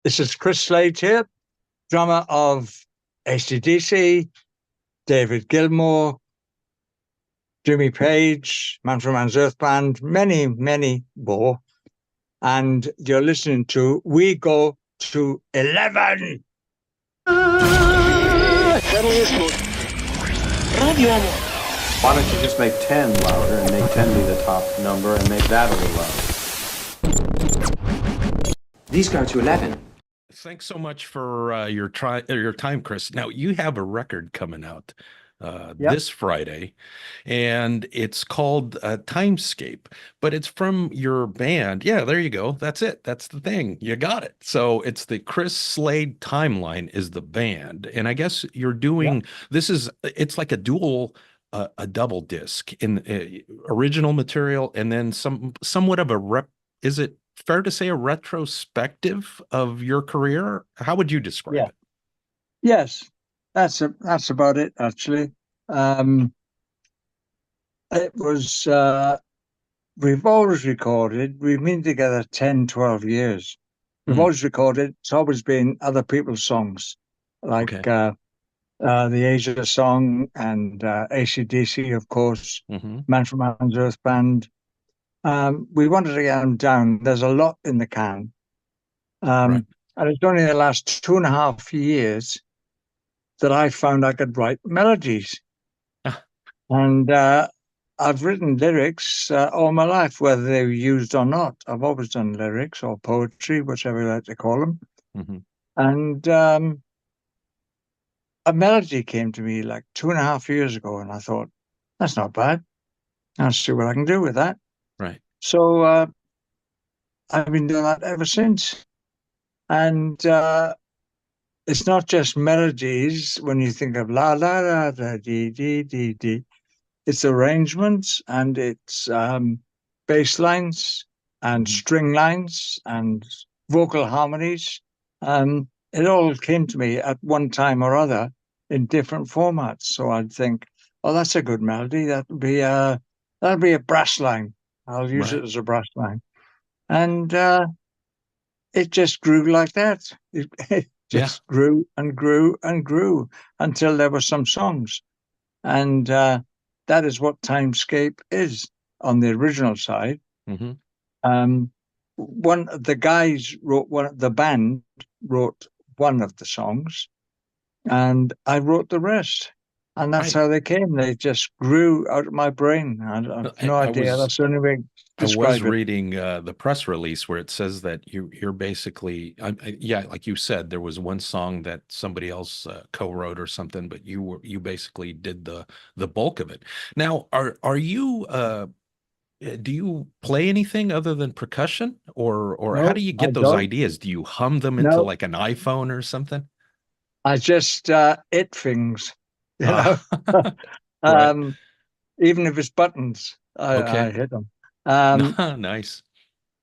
This is Chris Slade here, drummer of acdc, David Gilmour, Jimmy Page, Manfred Mann's Earth Band, many, many more. And you're listening to We Go to 11. Why don't you just make 10 louder and make 10 be the top number and make that a little louder? These go to 11. Thanks so much for your time, Chris. Now, you have a record coming out this Friday, and it's called Timescape, but it's from your band. Yeah, there you go. That's it. That's the thing. You got it. So it's the Chris Slade Timeline is the band. And I guess you're doing, it's like a double disc in original material, and then somewhat of a is it fair to say a retrospective of your career? How would you describe it? Yes, that's about it, actually. It was, we've always recorded, we've been together 10, 12 years. We've always recorded, it's always been other people's songs, like the Asia song and acdc, of course, Manfred Mann's Earth Band. We wanted to get them down. There's a lot in the can. And it's only the last 2.5 years that I found I could write melodies. And I've written lyrics all my life, whether they were used or not. I've always done lyrics or poetry, whichever you like to call them. And a melody came to me like 2.5 years ago, and I thought, that's not bad. I'll see what I can do with that. Right. So I've been doing that ever since. And it's not just melodies when you think of la la la da dee dee dee dee. It's arrangements, and it's bass lines and string lines and vocal harmonies. It all came to me at one time or other in different formats. So I'd think, oh, that's a good melody. That'll be a brass line. I'll use it as a brass line. And it just grew like that. It just grew and grew and grew until there were some songs. And that is what Timescape is on the original side. One of the guys the band wrote one of the songs, and I wrote the rest. And that's how they came. They just grew out of my brain. I have no idea. That's the only way to describe it. I was reading the press release where it says that you're basically, like you said, there was one song that somebody else co-wrote or something, but you basically did the bulk of it. Now, are you do you play anything other than percussion, or No, how do you get those ideas? Do you hum them into like an iPhone or something? I just hit things. You know, even if it's buttons, I hit them. Nice.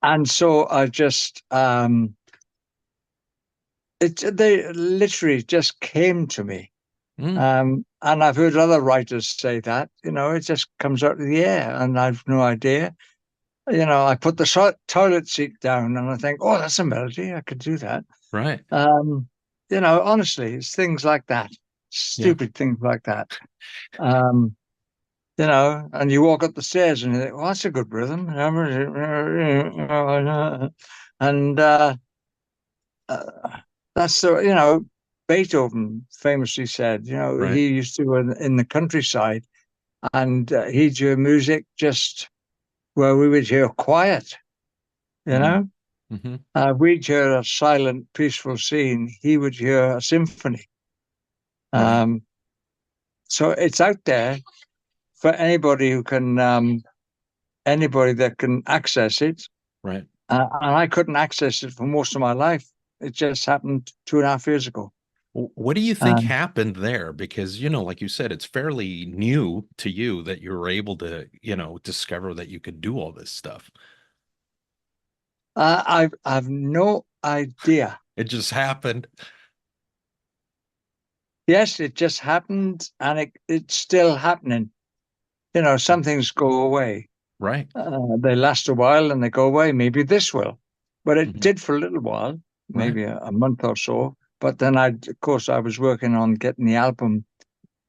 And so I just, they literally just came to me. And I've heard other writers say that, it just comes out of the air, and I've no idea. I put the toilet seat down and I think, oh, that's a melody. I could do that. Right. Honestly, it's things like that. Stupid things like that. And you walk up the stairs and you think, well, that's a good rhythm. And that's so, Beethoven famously said, he used to in the countryside, and he'd hear music just where we would hear quiet, we'd hear a silent, peaceful scene. He would hear a symphony. So it's out there for anybody who can, anybody that can access it. Right. And I couldn't access it for most of my life. It just happened 2.5 years ago. What do you think happened there? Because, like you said, it's fairly new to you that you were able to, discover that you could do all this stuff. I've no idea. It just happened. Yes, it just happened, and it's still happening. Some things go away. Right. They last a while and they go away. Maybe this will. But it did for a little while. maybe a month or so. But then of course, I was working on getting the album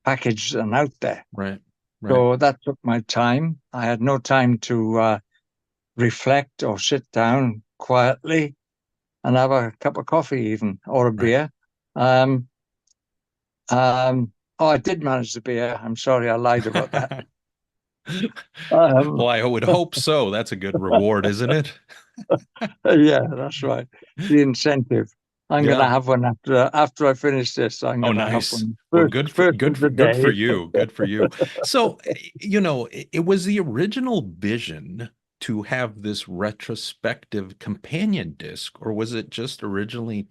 packaged and out there. Right. Right. So that took my time. I had no time to reflect or sit down quietly and have a cup of coffee even, or a Right. beer. Oh, I did manage the beer. I'm sorry, I lied about that. Um, Well, I would hope so. That's a good reward, isn't it? yeah, that's right. The incentive. I'm going to Yeah. have one after I finish this. I'm Oh, going to have nice. one Well, first of the good for day. you. Good for you. So, it was the original vision to have this retrospective companion disc, or was it just originally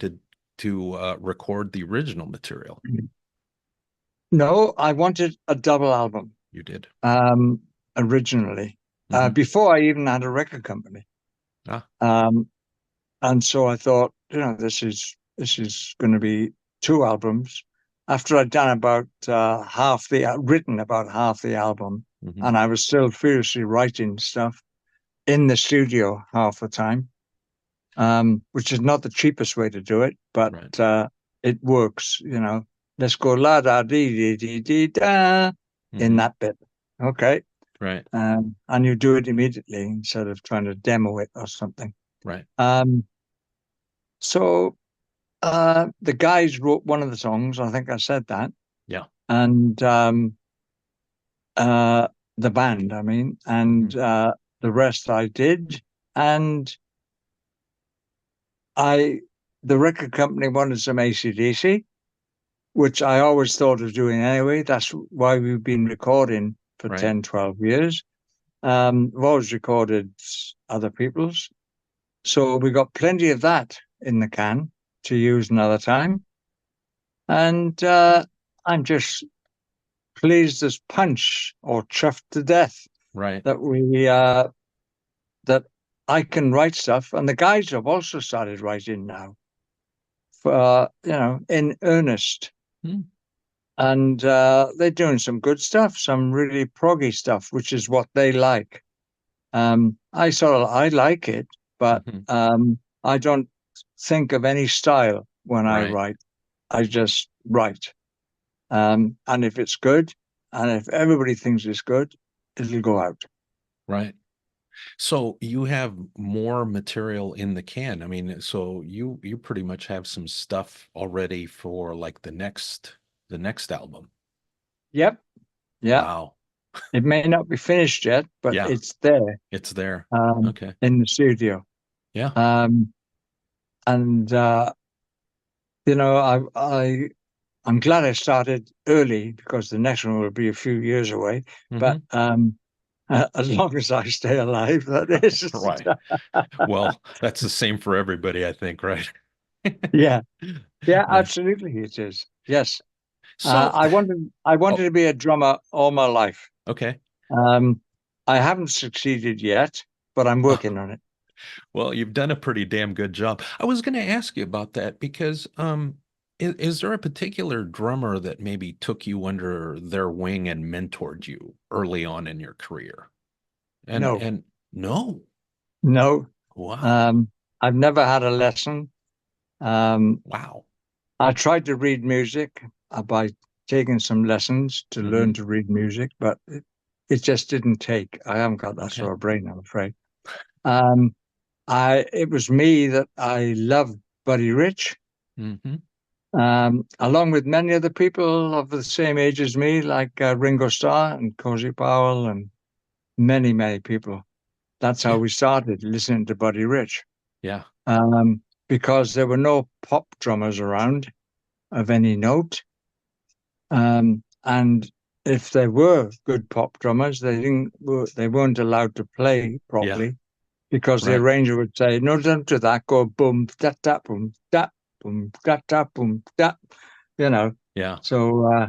to record the original material? No, I wanted a double album You did. um, originally, Hmm. before I even had a record company. Ah, Um, and so I thought, this is going to be two albums. After I'd done about written about half the album, hmm. and I was still furiously writing stuff in the studio half the time, which is not the cheapest way to do it, but Right. it works. Let's go la da dee dee dee dee da in Hmm. that bit. Okay. Right. And you do it immediately instead of trying to demo it or something. Right. Um, so the guys wrote one of the songs. I think I said that, Yeah. and the band, I mean, Hmm. and the rest I did. And I, the record company wanted some ACDC, which I always thought of doing anyway. That's why we've been recording for Right. 10, 12 years. We've always recorded other people's. So we got plenty of that in the can to use another time. And I'm just pleased as punch or chuffed to death Right. that that I can write stuff. And the guys have also started writing now for, in earnest. Hmm. And they're doing some good stuff, some really proggy stuff, which is what they like. I like it, but Hmm. I don't think of any style when I Right. write. I just write. And if it's good, and if everybody thinks it's good, it'll go out. Right. So you have more material in the can. I mean, so you pretty much have some stuff already for like the next album. Yep. Yeah. Wow. It may not be finished yet, but Yeah, it's there it's there. um, Okay. in the studio. Yeah. Um, and I'm glad I started early because the next one will be a few years away. But Hmm. as long as I stay alive, that is. Right. Well, that's the same for everybody, I think, right? Yeah, yeah, Right. absolutely, it is. Yes, So, I wanted oh, to be a drummer all my life. okay. Um, I haven't succeeded yet, but I'm working on it. Well, you've done a pretty damn good job. I was going to ask you about that because is there a particular drummer that maybe took you under their wing and mentored you early on in your career? And No, and no. no, Wow. um, I've never had a lesson. Um, Wow. I tried to read music by taking some lessons to learn Hmm. to read music, but it just didn't take. I haven't got that Okay. sort of brain, I'm afraid. Um, it was me that I loved Buddy Rich, Hmm. along with many other people of the same age as me, like Ringo Starr and Cozy Powell, and many, many people. That's how Yeah. we started listening to Buddy Rich, Yeah. because there were no pop drummers around of any note. And if there were good pop drummers, they weren't allowed to play Yeah. properly because the Right. arranger would say, "No, don't do that. Go boom da boom da." You know. Yeah. So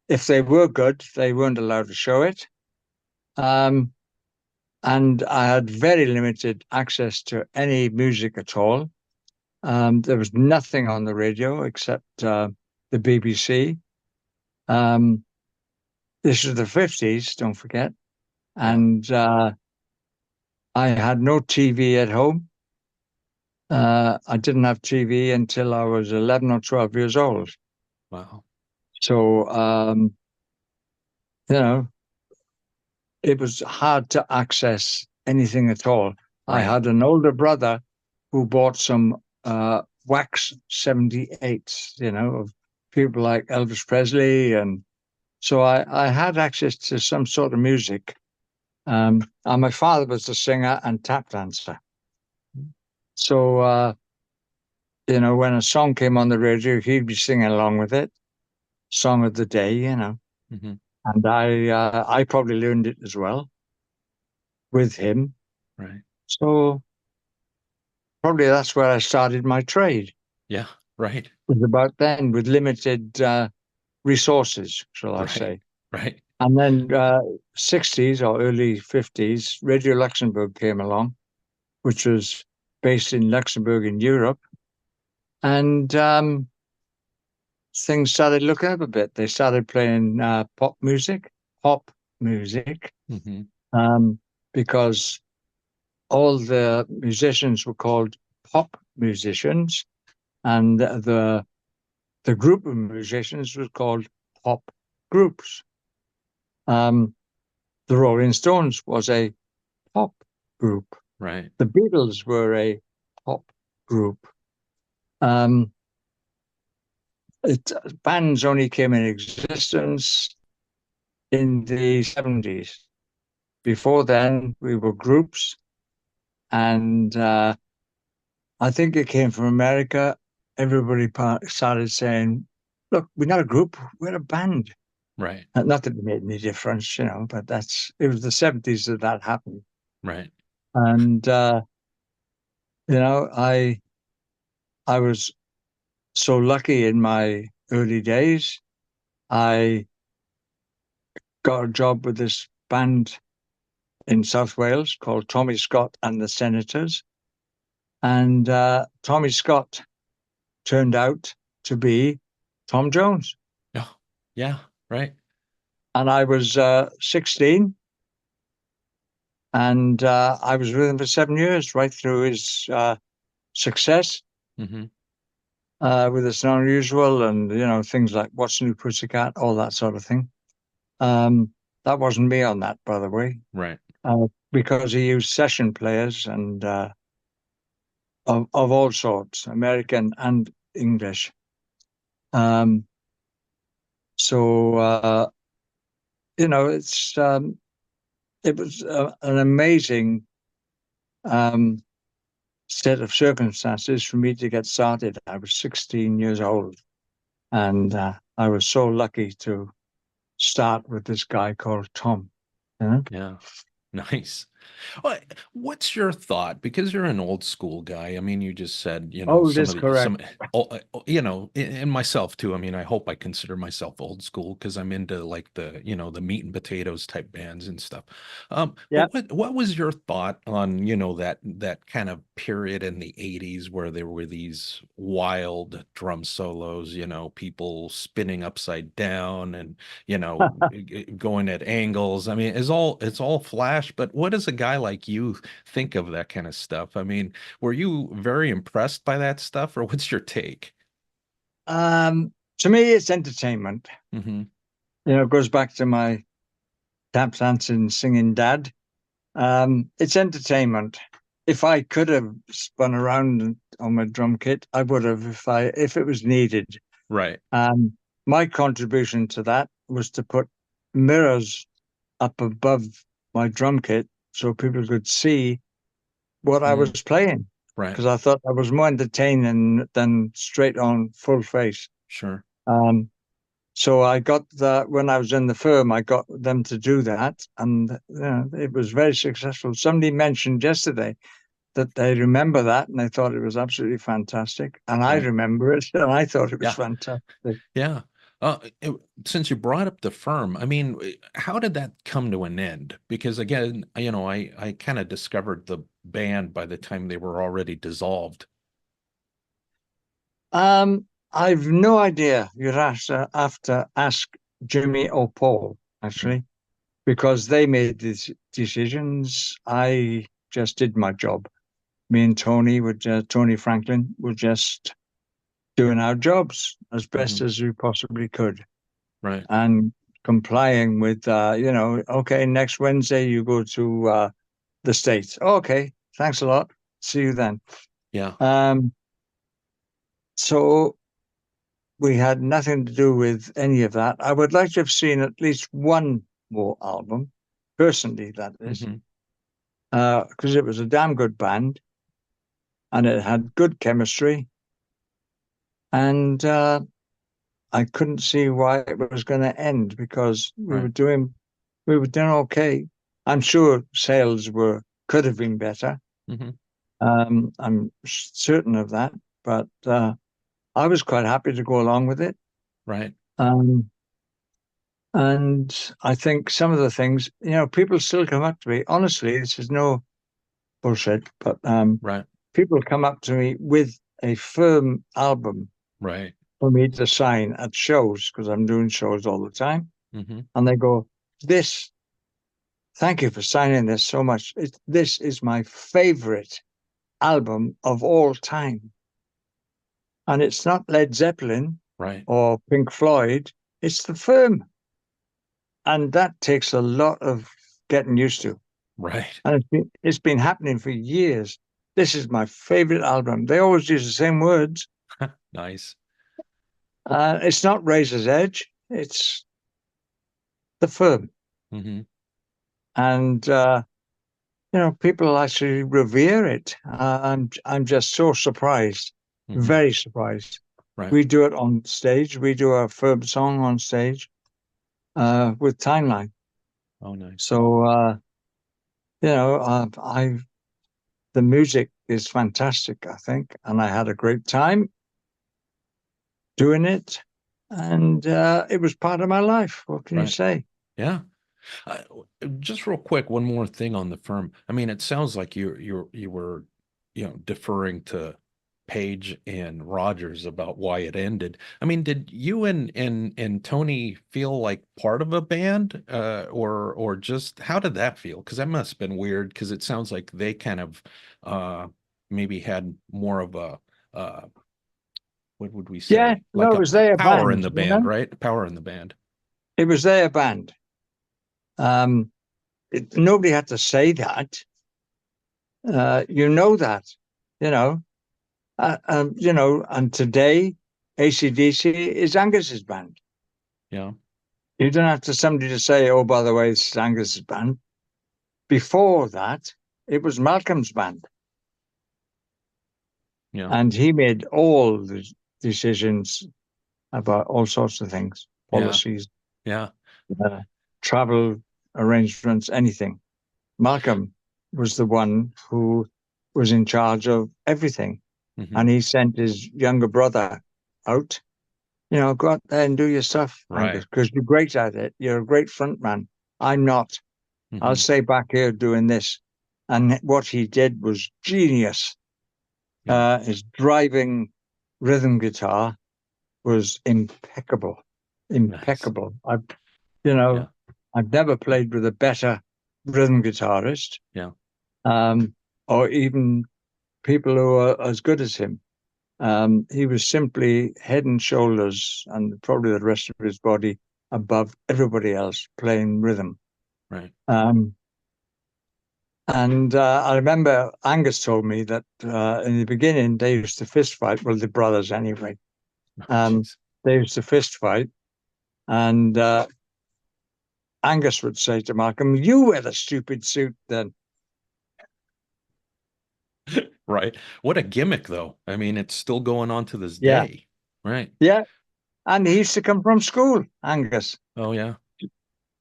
if they were good, they weren't allowed to show it. Um, and I had very limited access to any music at all. There was nothing on the radio except the BBC. Um, this was the 50s, don't forget. Yeah. And I had no TV at home. I didn't have TV until I was 11 or 12 years old. Wow. So, you know, it was hard to access anything at all. I Right. had an older brother who bought some wax 78s, of people like Elvis Presley. And so I had access to some sort of music. And my father was a singer and tap dancer. So, when a song came on the radio, he'd be singing along with it, song of the day. Mm-hmm. And I probably learned it as well with him. Right. So probably that's where I started my trade. Yeah. Right. It was about then with limited resources, shall I Right. say. Right. And then 60s or early 50s, Radio Luxembourg came along, which was based in Luxembourg in Europe. And things started looking up a bit. They started playing pop music, Mm-hmm. because all the musicians were called pop musicians, and the group of musicians was called pop groups. The Rolling Stones was a pop group. Right. The Beatles were a pop group. Um, Bands only came in existence in the 70s. Before then, we were groups, and I think it came from America. Everybody started saying, "Look, we're not a group; we're a band." Right. Not that it made any difference, but it was the 70s that happened. Right. And I was so lucky in my early days. I got a job with this band in South Wales called Tommy Scott and the Senators. And Tommy Scott turned out to be Tom Jones. Oh, yeah. Right. And I was 16, and I was with him for 7 years, right through his success Mm-hmm. with It's Not Unusual and, things like What's New Pussycat, all that sort of thing. That wasn't me on that, by the way, Right. because he used session players and of all sorts, American and English. Um, so, it was an amazing um, set of circumstances for me to get started. I was 16 years old, and I was so lucky to start with this guy called Tom. Yeah. Nice. What's your thought? Because you're an old school guy. I mean, you just said, Old some is of the correct. and myself too. I mean, I hope I consider myself old school because I'm into like the meat and potatoes type bands and stuff. Yeah. But what was your thought on, that kind of period in the 80s where there were these wild drum solos, people spinning upside down and going at angles. I mean, it's all flash, but what does a guy like you think of that kind of stuff? I mean, were you very impressed by that stuff, or what's your take? To me, it's entertainment. Hmm. It goes back to my tap dancing, singing dad. It's entertainment. If I could have spun around on my drum kit, I would have if it was needed. Right. My contribution to that was to put mirrors up above my drum kit so people could see what I was Mm, playing, right. because I thought that was more entertaining than straight on full face. Sure. Um, so I got that when I was in the firm, I got them to do that, and it was very successful. Somebody mentioned yesterday that they remember that, and they thought it was absolutely fantastic. And I Right. remember it, and I thought it was Yeah. fantastic. Yeah. Since you brought up the firm, I mean, how did that come to an end? Because again, I kind of discovered the band by the time they were already dissolved. I've no idea. You'd have to ask Jimmy or Paul, Mm. actually, because they made these decisions. I just did my job. me and Tony Franklin were just doing our jobs as best as we possibly could, Right. and complying with, okay, next Wednesday you go to the States. Okay, thanks a lot. See you then. Yeah. So we had nothing to do with any of that. I would like to have seen at least one more album, personally, that is, because it was a damn good band and it had good chemistry. And I couldn't see why it was going to end, because we were doing okay. I'm sure sales could have been better. I'm certain of that, but I was quite happy to go along with it. Right. And I think some of the things, people still come up to me. Honestly, this is no bullshit, but Right. people come up to me with a firm album Right. for me to sign at shows, because I'm doing shows all the time. And they go, thank you for signing this so much. This is my favorite album of all time. And it's not Led Zeppelin or Pink Floyd, it's The Firm. And that takes a lot of getting used to. Right. And it's been happening for years. This is my favorite album. They always use the same words. Nice. It's not Razor's Edge, it's The Firm. And people actually revere it. I'm just so surprised, very surprised. Right. We do it on stage. We do a Firm song on stage with Timeline. Oh, nice. So the music is fantastic, I think, and I had a great time doing it, and it was part of my life. What can you say? Yeah. Just real quick, one more thing on The Firm. I mean, it sounds like you were, deferring to Page and Rogers about why it ended. I mean, did you and Tony feel like part of a band, or just how did that feel? Because that must have been weird. Because it sounds like they kind of maybe had more of a what would we say? Yeah, like it was their power band, in the band, right? Power in the band. It was their band. Nobody had to say that. That, and today acdc is Angus's band. Yeah. You don't have somebody to say, oh, by the way, this is Angus's band. Before that, it was Malcolm's band. Yeah. And he made all the decisions about all sorts of things, policies, travel arrangements, anything. Malcolm was the one who was in charge of everything. And he sent his younger brother out, go out there and do your stuff, Angus, because you're great at it. You're a great front man. I'm not. I'll stay back here doing this. And what he did was genius. His driving rhythm guitar was impeccable. Impeccable. Nice. I've never played with a better rhythm guitarist. Yeah. Or even people who are as good as him. He was simply head and shoulders, and probably the rest of his body, above everybody else playing rhythm. Right. And I remember Angus told me that in the beginning they used to fist fight. Well, the brothers anyway. They used to fist fight, and Angus would say to Malcolm, "You wear the stupid suit then." Right. What a gimmick, though. I mean, it's still going on to this day. Right. Yeah. And he used to come from school, Angus. Oh, yeah.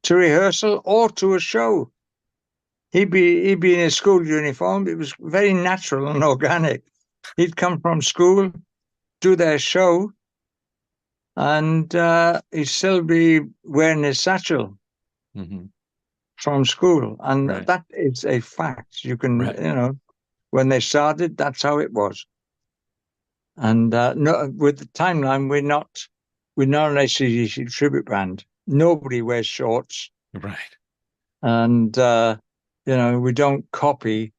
To rehearsal or to a show. He'd be in his school uniform. It was very natural and organic. He'd come from school, do their show, and he'd still be wearing his satchel from school. And that is a fact. You can, when they started, that's how it was. And with the Timeline, we're not an AC/DC tribute band. Nobody wears shorts. Right. And, we don't copy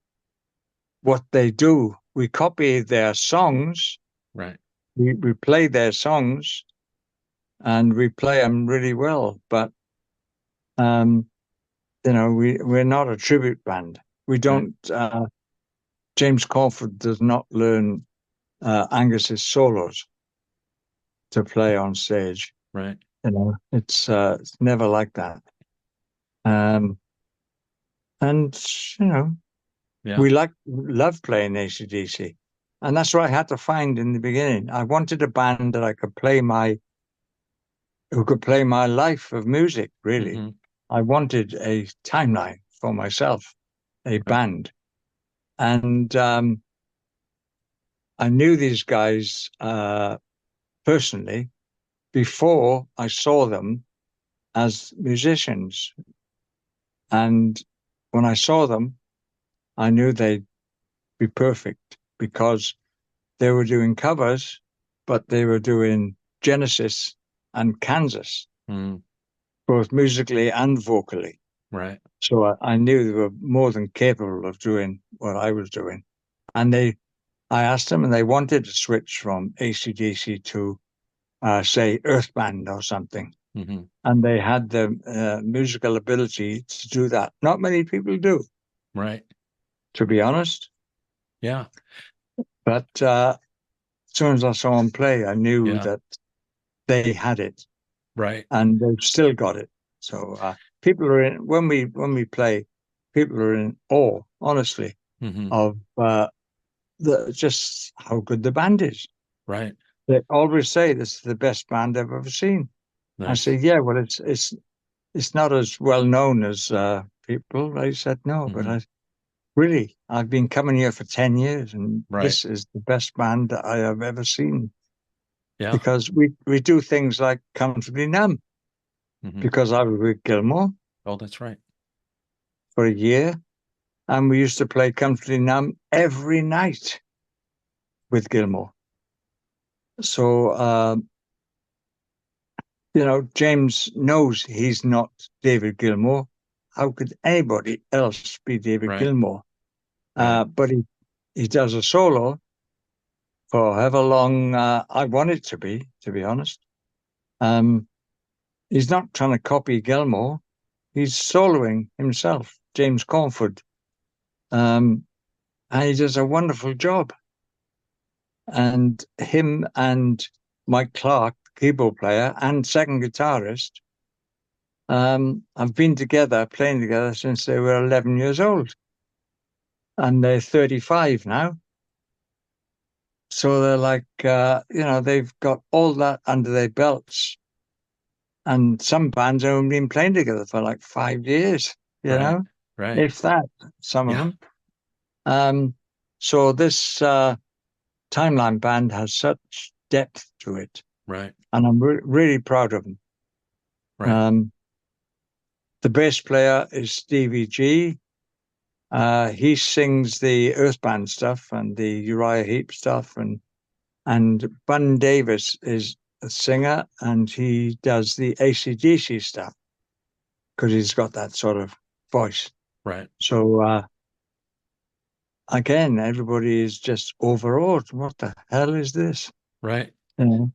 what they do. We copy their songs. Right. We play their songs, and we play them really well. But we're not a tribute band. We don't. James Corford does not learn Angus's solos to play on stage. Right. It's never like that. And Yeah. we love playing acdc, and that's what I had to find in the beginning. I wanted a band that who could play my life of music, really. Mm-hmm. I wanted a timeline for myself, a band. And I knew these guys personally before I saw them as musicians. And when I saw them, I knew they'd be perfect because they were doing covers, but they were doing Genesis and Kansas, both musically and vocally. Right. So I knew they were more than capable of doing what I was doing. And I asked them, and they wanted to switch from AC/DC to, say, Earth Band or something. Mm-hmm. And they had the musical ability to do that. Not many people do. Right. To be honest. Yeah. But as soon as I saw them play, I knew that they had it. Right. And they've still got it. So people are when we play, people are in awe, honestly, of just how good the band is. Right. They always say this is the best band I've ever seen. Nice. I say, yeah, well, it's not as well known as people. I said no, but I've been coming here for 10 years, and this is the best band that I have ever seen. Yeah. Because we do things like Comfortably Numb, because I was with Gilmour. Oh, that's right. For a year. And we used to play Comfortably Numb every night with Gilmour. So, James knows he's not David Gilmour. How could anybody else be David Gilmour? But he does a solo for however long I want it to be honest. He's not trying to copy Gilmour. He's soloing himself, James Corford. And he does a wonderful job. And him and Mike Clark, keyboard player and second guitarist, have been together, playing together since they were 11 years old. And they're 35 now. So they're like, they've got all that under their belts. And some bands have only been playing together for like 5 years, you know? Right. If that, some of them. So this Timeline band has such depth to it. Right. And I'm really proud of them. Right. The bass player is Stevie G. He sings the Earth Band stuff and the Uriah Heep stuff, and Bun Davis is a singer, and he does the AC/DC stuff because he's got that sort of voice. Right. So again, everybody is just overawed. What the hell is this? Right.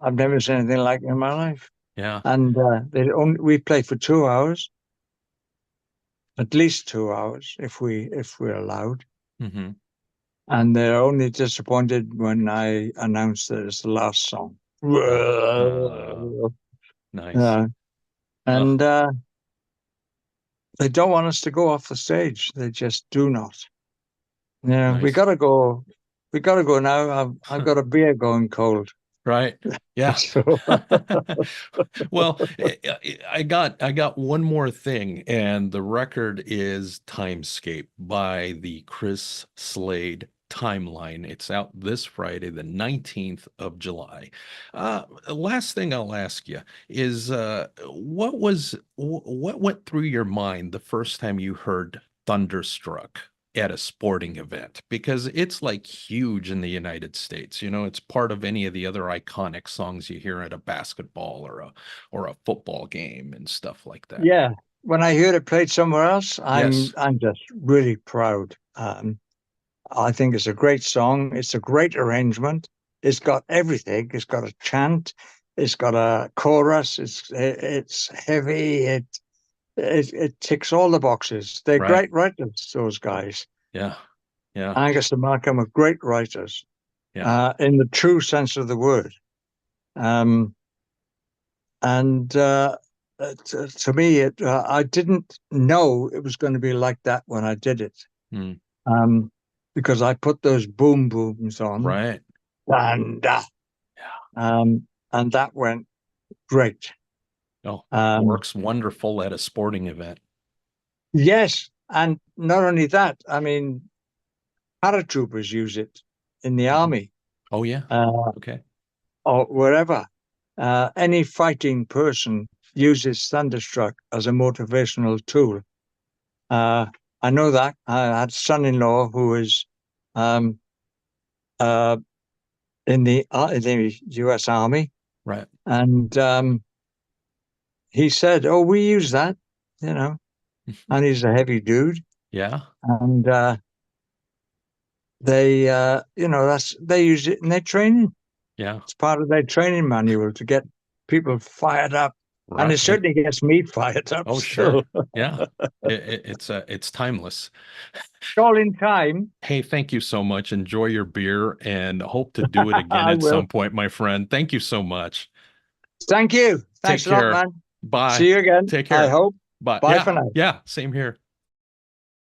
I've never seen anything like it in my life. Yeah. And we play for 2 hours. At least 2 hours if we're allowed. And they're only disappointed when I announce that it's the last song. Nice. And they don't want us to go off the stage. They just do not. Nice. We gotta go now. I've got a beer going cold. Right. Yeah. Well, I got one more thing, and the record is Timescape by the Chris Slade Timeline. It's out this Friday, the 19th of July. Last thing I'll ask you is what went through your mind the first time you heard Thunderstruck at a sporting event? Because it's like huge in the United States. It's part of any of the other iconic songs you hear at a basketball or a football game and stuff like that. Yeah. When I heard it played somewhere else, I'm just really proud. I think it's a great song. It's a great arrangement. It's got everything. It's got a chant. It's got a chorus. It's heavy. It ticks all the boxes. They're Right. great writers, those guys. Yeah. Yeah. Angus and Malcolm are great writers, Yeah. in the true sense of the word. To me, I didn't know it was going to be like that when I did it, Mm. because I put those boom booms on, Right. and and that went great. Oh, Um, works wonderful at a sporting event. yes, and not only that, I mean, paratroopers use it in the army, Oh, yeah. uh, Okay. or wherever. Any fighting person uses Thunderstruck as a motivational tool. I know that. I had a son-in-law who was um, uh, in the U.S. Army, Right. and he said, "Oh, we use that, you know." And he's a heavy dude, Yeah. and they use it in their training. Yeah. It's part of their training manual to get people fired up, and Right. it certainly gets me fired up. Oh, sure. Yeah. It's timeless. All in time. Hey, thank you so much. Enjoy your beer and hope to do it again I at will. some point, my friend. Thank you so much. Thank you. Take Thanks a lot, care. man. Bye. See you again. Take I care. hope. Bye. Bye Yeah. for now. Yeah. Same here.